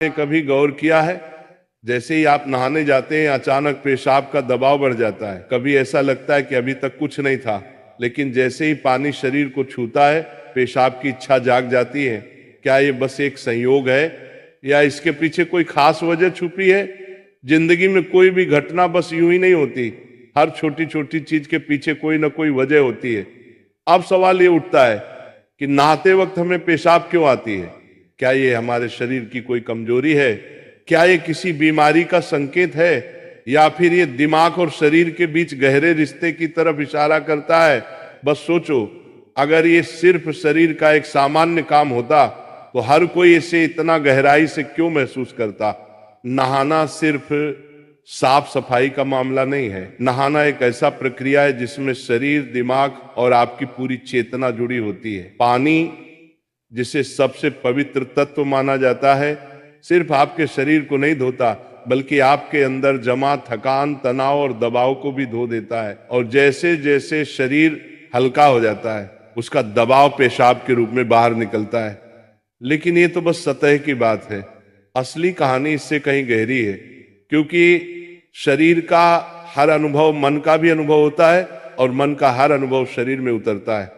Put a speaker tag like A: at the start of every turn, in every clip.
A: ने कभी गौर किया है, जैसे ही आप नहाने जाते हैं अचानक पेशाब का दबाव बढ़ जाता है। कभी ऐसा लगता है कि अभी तक कुछ नहीं था, लेकिन जैसे ही पानी शरीर को छूता है पेशाब की इच्छा जाग जाती है। क्या ये बस एक संयोग है या इसके पीछे कोई खास वजह छुपी है? जिंदगी में कोई भी घटना बस यूं ही नहीं होती, हर छोटी छोटी चीज के पीछे कोई ना कोई वजह होती है। अब सवाल ये उठता है कि नहाते वक्त हमें पेशाब क्यों आती है? क्या ये हमारे शरीर की कोई कमजोरी है? क्या ये किसी बीमारी का संकेत है, या फिर ये दिमाग और शरीर के बीच गहरे रिश्ते की तरफ इशारा करता है? बस सोचो, अगर ये सिर्फ शरीर का एक सामान्य काम होता तो हर कोई इसे इतना गहराई से क्यों महसूस करता? नहाना सिर्फ साफ सफाई का मामला नहीं है। नहाना एक ऐसा प्रक्रिया है जिसमें शरीर, दिमाग और आपकी पूरी चेतना जुड़ी होती है। पानी, जिसे सबसे पवित्र तत्व माना जाता है, सिर्फ आपके शरीर को नहीं धोता बल्कि आपके अंदर जमा थकान, तनाव और दबाव को भी धो देता है। और जैसे जैसे शरीर हल्का हो जाता है उसका दबाव पेशाब के रूप में बाहर निकलता है। लेकिन ये तो बस सतह की बात है, असली कहानी इससे कहीं गहरी है। क्योंकि शरीर का हर अनुभव मन का भी अनुभव होता है और मन का हर अनुभव शरीर में उतरता है।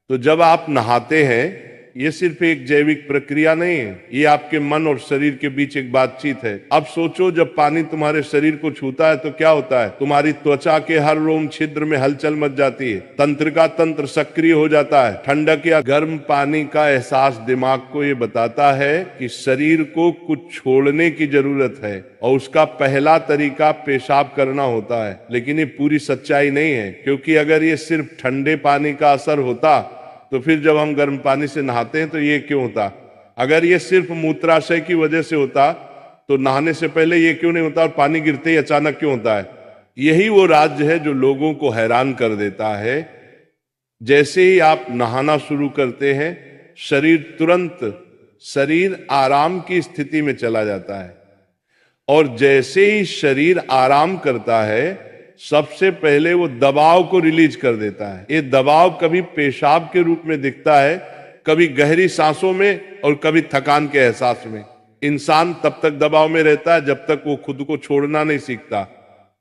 A: तो जब आप नहाते हैं, ये सिर्फ एक जैविक प्रक्रिया नहीं है, ये आपके मन और शरीर के बीच एक बातचीत है। अब सोचो, जब पानी तुम्हारे शरीर को छूता है तो क्या होता है? तुम्हारी त्वचा के हर रोम छिद्र में हलचल मच जाती है, तंत्र का तंत्र सक्रिय हो जाता है। ठंडक या गर्म पानी का एहसास दिमाग को ये बताता है कि शरीर को कुछ छोड़ने की जरूरत है, और उसका पहला तरीका पेशाब करना होता है। लेकिन ये पूरी सच्चाई नहीं है, क्योंकि अगर ये सिर्फ ठंडे पानी का असर होता तो फिर जब हम गर्म पानी से नहाते हैं तो ये क्यों होता? अगर ये सिर्फ मूत्राशय की वजह से होता तो नहाने से पहले ये क्यों नहीं होता, और पानी गिरते ही अचानक क्यों होता है? यही वो राज्य है जो लोगों को हैरान कर देता है। जैसे ही आप नहाना शुरू करते हैं, शरीर आराम की स्थिति में चला जाता है, और जैसे ही शरीर आराम करता है सबसे पहले वो दबाव को रिलीज कर देता है। ये दबाव कभी पेशाब के रूप में दिखता है, कभी गहरी सांसों में, और कभी थकान के एहसास में। इंसान तब तक दबाव में रहता है जब तक वो खुद को छोड़ना नहीं सीखता।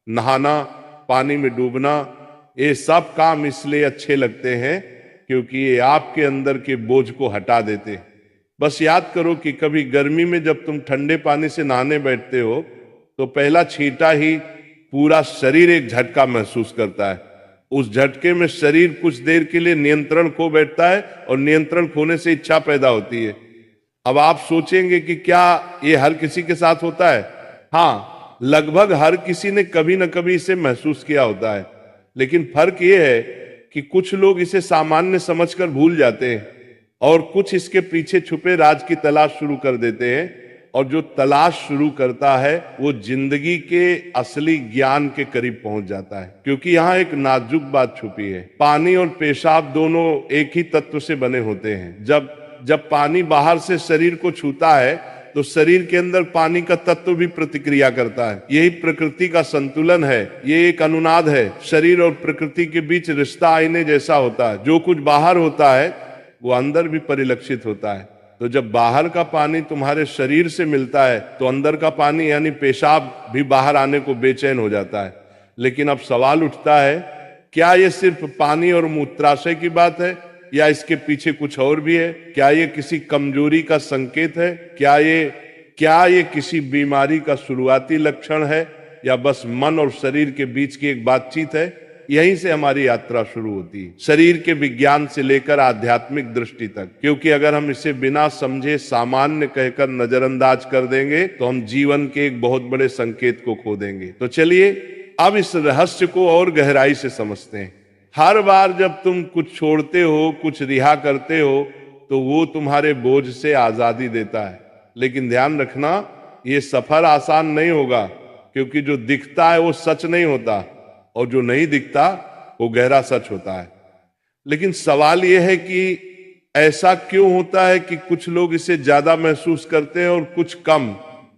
A: नहाना, पानी में डूबना, ये सब काम इसलिए अच्छे लगते हैं क्योंकि ये आपके अंदर के बोझ को हटा देते हैं। बस याद करो कि कभी गर्मी में जब तुम ठंडे पानी से नहाने बैठते हो तो पहला छींटा ही पूरा शरीर एक झटका महसूस करता है। उस झटके में शरीर कुछ देर के लिए नियंत्रण खो बैठता है, और नियंत्रण खोने से इच्छा पैदा होती है। अब आप सोचेंगे कि क्या ये हर किसी के साथ होता है? हाँ, लगभग हर किसी ने कभी न कभी इसे महसूस किया होता है। लेकिन फर्क ये है कि कुछ लोग इसे सामान्य समझकर भूल जाते हैं, और कुछ इसके पीछे छुपे राज की तलाश शुरू कर देते हैं। और जो तलाश शुरू करता है वो जिंदगी के असली ज्ञान के करीब पहुंच जाता है। क्योंकि यहाँ एक नाजुक बात छुपी है। पानी और पेशाब दोनों एक ही तत्व से बने होते हैं। जब पानी बाहर से शरीर को छूता है तो शरीर के अंदर पानी का तत्व भी प्रतिक्रिया करता है। यही प्रकृति का संतुलन है, ये एक अनुनाद है। शरीर और प्रकृति के बीच रिश्ता आईने जैसा होता है। जो कुछ बाहर होता है वो अंदर भी परिलक्षित होता है। तो जब बाहर का पानी तुम्हारे शरीर से मिलता है तो अंदर का पानी यानी पेशाब भी बाहर आने को बेचैन हो जाता है। लेकिन अब सवाल उठता है, क्या ये सिर्फ पानी और मूत्राशय की बात है, या इसके पीछे कुछ और भी है? क्या ये किसी कमजोरी का संकेत है? क्या ये किसी बीमारी का शुरुआती लक्षण है, या बस मन और शरीर के बीच की एक बातचीत है? यहीं से हमारी यात्रा शुरू होती है, शरीर के विज्ञान से लेकर आध्यात्मिक दृष्टि तक। क्योंकि अगर हम इसे बिना समझे सामान्य कहकर नजरअंदाज कर देंगे तो हम जीवन के एक बहुत बड़े संकेत को खो देंगे। तो चलिए अब इस रहस्य को और गहराई से समझते हैं। हर बार जब तुम कुछ छोड़ते हो, कुछ रिहा करते हो, तो वो तुम्हारे बोझ से आजादी देता है। लेकिन ध्यान रखना, ये सफर आसान नहीं होगा, क्योंकि जो दिखता है वो सच नहीं होता, और जो नहीं दिखता वो गहरा सच होता है। लेकिन सवाल यह है कि ऐसा क्यों होता है कि कुछ लोग इसे ज्यादा महसूस करते हैं और कुछ कम?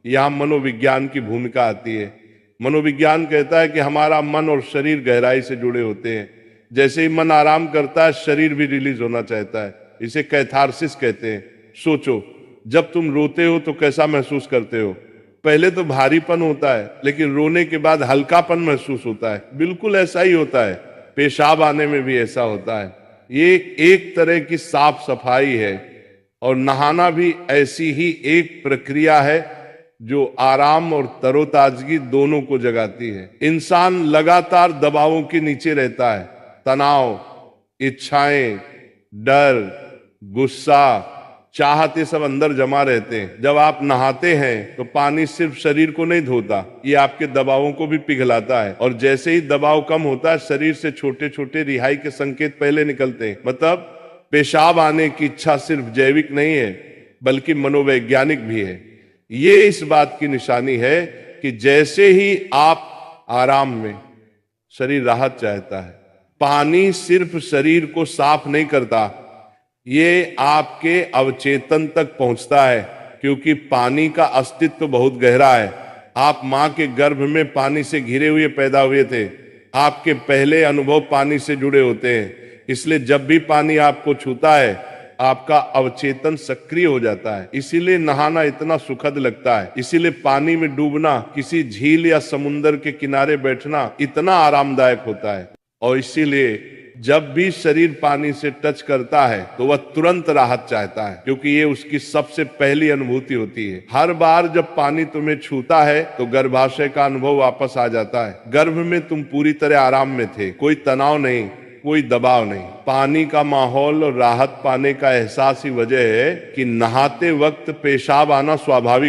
A: यहां मनोविज्ञान की भूमिका आती है। मनोविज्ञान कहता है कि हमारा मन और शरीर गहराई से जुड़े होते हैं। जैसे ही मन आराम करता है, शरीर भी रिलीज होना चाहता है। इसे कैथारसिस कहते हैं। सोचो, जब तुम रोते हो तो कैसा महसूस करते हो? पहले तो भारीपन होता है, लेकिन रोने के बाद हल्कापन महसूस होता है। बिल्कुल ऐसा ही होता है, पेशाब आने में भी ऐसा होता है। ये एक तरह की साफ सफाई है, और नहाना भी ऐसी ही एक प्रक्रिया है जो आराम और तरोताजगी दोनों को जगाती है। इंसान लगातार दबावों के नीचे रहता है, तनाव, इच्छाएं, डर, गुस्सा, चाहते सब अंदर जमा रहते हैं। जब आप नहाते हैं तो पानी सिर्फ शरीर को नहीं धोता, ये आपके दबावों को भी पिघलाता है। और जैसे ही दबाव कम होता है, शरीर से छोटे छोटे रिहाई के संकेत पहले निकलते हैं। मतलब पेशाब आने की इच्छा सिर्फ जैविक नहीं है, बल्कि मनोवैज्ञानिक भी है। ये इस बात की निशानी है कि जैसे ही आप आराम में, शरीर राहत चाहता है। पानी सिर्फ शरीर को साफ नहीं करता, ये आपके अवचेतन तक पहुंचता है, क्योंकि पानी का अस्तित्व बहुत गहरा है। आप मां के गर्भ में पानी से घिरे हुए पैदा हुए थे। आपके पहले अनुभव पानी से जुड़े होते हैं। इसलिए जब भी पानी आपको छूता है, आपका अवचेतन सक्रिय हो जाता है। इसीलिए नहाना इतना सुखद लगता है। इसीलिए पानी में डूबना, किसी झील या समुंदर के किनारे बैठना इतना आरामदायक होता है। और इसीलिए जब भी शरीर पानी से टच करता है तो वह तुरंत राहत चाहता है, क्योंकि ये उसकी सबसे पहली अनुभूति होती है। हर बार जब पानी तुम्हें छूता है तो गर्भाशय का अनुभव वापस आ जाता है। गर्भ में तुम पूरी तरह आराम में थे, कोई तनाव नहीं, कोई दबाव नहीं। पानी का माहौल और राहत पाने का एहसास ही वजह है कि नहाते वक्त पेशाब आना स्वाभाविक